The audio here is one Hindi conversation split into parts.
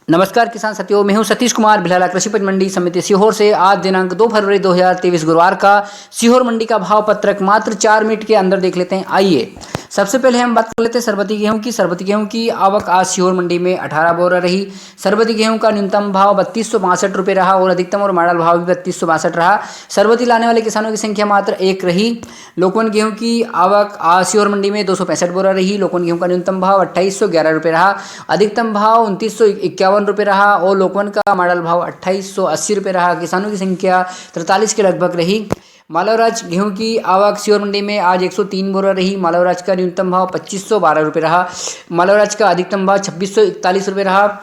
नमस्कार किसान साथियों, मैं हूं सतीश कुमार भिलाला कृषि उपज मंडी समिति सीहोर से। आज दिनांक 2 फरवरी 2023 गुरुवार का सीहोर मंडी का भाव पत्रक मात्र 4 मिनट के अंदर देख लेते हैं। आइए सबसे पहले हम बात कर लेते हैं सरबती गेहूं की। सरबती गेहूं की आवक आज सीहोर मंडी में 18 बोरा रही। सरबती गेहूं का न्यूनतम भाव 3262 रुपये रहा और अधिकतम और मॉडल भाव भी 3262 रहा। सरबती लाने वाले किसानों की संख्या मात्र 1 रही। लोकवन गेहूं की आवक आज सीहोर मंडी में 265 बोरा रही। लोकवन गेहूं का न्यूनतम भाव 2811 रुपये रहा, अधिकतम भाव 2951 रुपये रहा और लोकवन का मॉडल भाव 2880 रुपये रहा। किसानों की संख्या 43 के लगभग रही। मालवराज गेहूं की आवक सीहोर मंडी में आज 103 बोरा रही। मालवराज का न्यूनतम भाव 2512 रुपये रहा। मालवराज का अधिकतम भाव 2641 रुपये रहा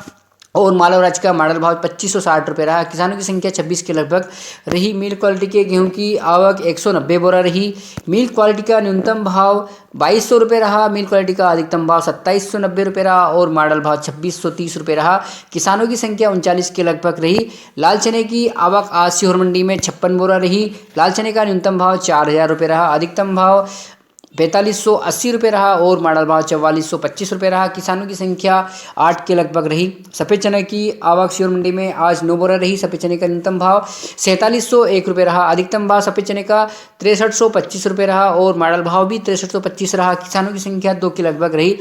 और मालवराज का मॉडल भाव 2560 रुपये रहा। किसानों की संख्या 26 के लगभग रही। मिल्क क्वालिटी के गेहूं की आवक 190 बोरा रही। मिल्क क्वालिटी का न्यूनतम भाव 2200 रुपये रहा। मिल्क क्वालिटी का अधिकतम भाव 2790 रुपये रहा और मॉडल भाव 2630 रुपये रहा। किसानों की संख्या 39 के लगभग रही। लाल चने की आवक आज सीहोर मंडी में 56 बोरा रही। लाल चने का न्यूनतम भाव 4000 रुपये रहा, अधिकतम भाव 4580 रुपये रहा और मॉडल भाव 4425 रुपये रहा। किसानों की संख्या 8 के लगभग रही। सफ़ेद चने की आवक सीहोर मंडी में आज 9 बोरा रही। सफ़ेद चने का न्यूनतम भाव 4701 रुपये रहा, अधिकतम भाव सफ़ेद चने का 6325 रुपये रहा और मॉडल भाव भी 6325 रहा। किसानों की संख्या 2 के लगभग रही।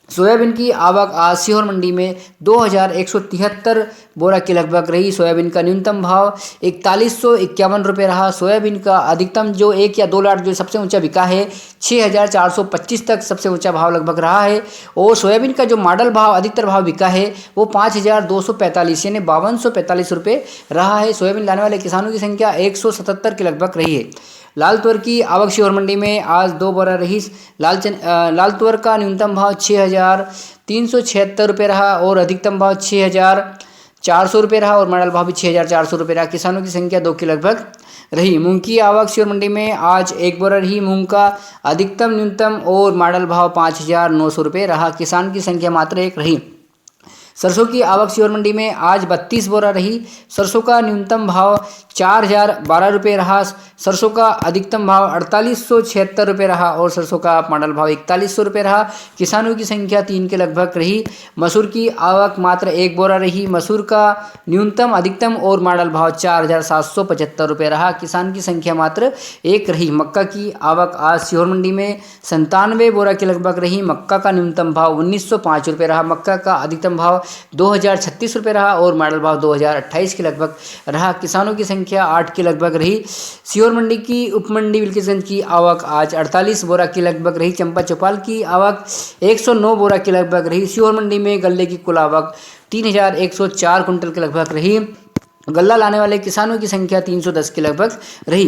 सोयाबीन की आवक आज सीहोर मंडी में 2173 बोरा के लगभग रही। सोयाबीन का न्यूनतम भाव 4151 रुपये रहा। सोयाबीन का अधिकतम जो 1 या 2 लाट जो सबसे ऊंचा बिका है 6425 तक सबसे ऊंचा भाव लगभग रहा है और सोयाबीन का जो मॉडल भाव अधिकतर भाव बिका है वो 5245 यानी 5245 रुपये रहा है। सोयाबीन लाने वाले किसानों की संख्या 177 के लगभग रही है। लाल तुअर की आवक सीहोर मंडी में आज 2 बोरा रही। लाल तुअर का न्यूनतम भाव 6376 रुपये रहा और अधिकतम भाव 6400 रुपये रहा और मॉडल भाव भी 6400 रुपये रहा। किसानों की संख्या 2 के लगभग रही। मूंग की आवक सीहोर मंडी में आज 1 बोरा रही। मूंग का अधिकतम न्यूनतम और मॉडल भाव 5900 रुपये रहा। किसान की संख्या मात्र 1 रही। सरसों की आवक सीहोर मंडी में आज 32 बोरा रही। सरसों का न्यूनतम भाव 4012 रुपये रहा। सरसों का अधिकतम भाव 4876 रुपये रहा और सरसों का मॉडल भाव 4100 रुपये रहा। किसानों की संख्या 3 के लगभग रही। मसूर की आवक मात्र 1 बोरा रही। मसूर का न्यूनतम अधिकतम और मॉडल भाव 4775 रुपये रहा। किसान की संख्या मात्र 1 रही। मक्का की आवक आज सीहोर मंडी में 97 बोरा के लगभग रही। मक्का का न्यूनतम भाव 1905 रुपये रहा। मक्का का अधिकतम भाव 2036 रुपये रहा और मॉडल भाव 2028 के लगभग रहा। किसानों की संख्या 8 के लगभग रही। सीहोर मंडी की उपमंडी बिल्किसगंज की आवक आज 48 बोरा के लगभग रही। चंपा चौपाल की आवक 109 बोरा के लगभग रही। सीहोर मंडी में गल्ले की कुल आवक 3104 कुंटल के लगभग रही। गल्ला लाने वाले किसानों की संख्या 310 के लगभग रही।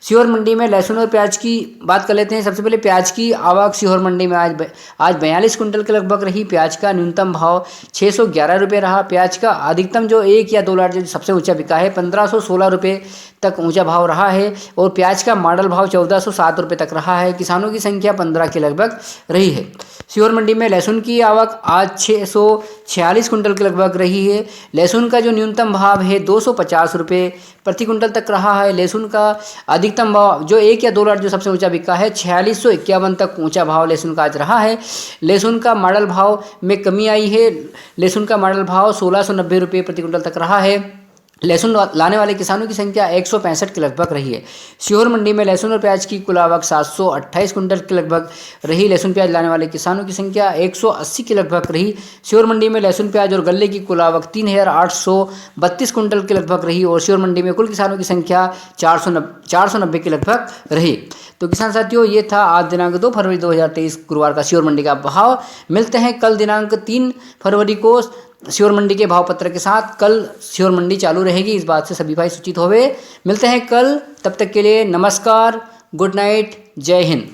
सीहोर मंडी में लहसुन और प्याज की बात कर लेते हैं। सबसे पहले प्याज की आवक सीहोर मंडी में आज 42 कुंटल के लगभग रही। प्याज का न्यूनतम भाव 611 रुपये रहा। प्याज का अधिकतम जो 1 या 2 लाट जो सबसे ऊंचा बिका है 1516 रुपये तक ऊंचा भाव रहा है और प्याज का मॉडल भाव 1407 रुपये तक रहा है। किसानों की संख्या 15 के लगभग रही है। सीहोर मंडी में लहसुन की आवक आज 646 कुंटल के लगभग रही है। लहसुन का जो न्यूनतम भाव है 250 रुपये प्रति कुंटल तक रहा है। लहसुन का अधिकतम भाव जो 1 या 2 लाट जो सबसे ऊंचा बिका है 4651 तक ऊंचा भाव लहसुन का आज रहा है। लहसुन का मॉडल भाव में कमी आई है। लहसुन का मॉडल भाव 1690 रुपये प्रति कुंटल तक रहा है। लहसुन लाने वाले किसानों की संख्या 165 के लगभग रही है। सीहोर मंडी में लहसुन और प्याज की कुल आवक 728 कुंटल के लगभग रही। लहसुन प्याज लाने वाले किसानों की संख्या 180 के लगभग रही। सीहोर मंडी में लहसुन प्याज और गल्ले की कुल आवक 3832 कुंटल के लगभग रही और सीहोर मंडी में कुल किसानों की संख्या 490 के लगभग रही। तो किसान साथियों, ये था आज दिनांक 2 फरवरी 2023 गुरुवार का सीहोर मंडी का भाव। मिलते हैं कल दिनांक 3 फरवरी को सीहोर मंडी के भाव पत्र के साथ। कल सीहोर मंडी चालू रहेगी, इस बात से सभी भाई सूचित होवे। मिलते हैं कल, तब तक के लिए नमस्कार, गुड नाइट, जय हिंद।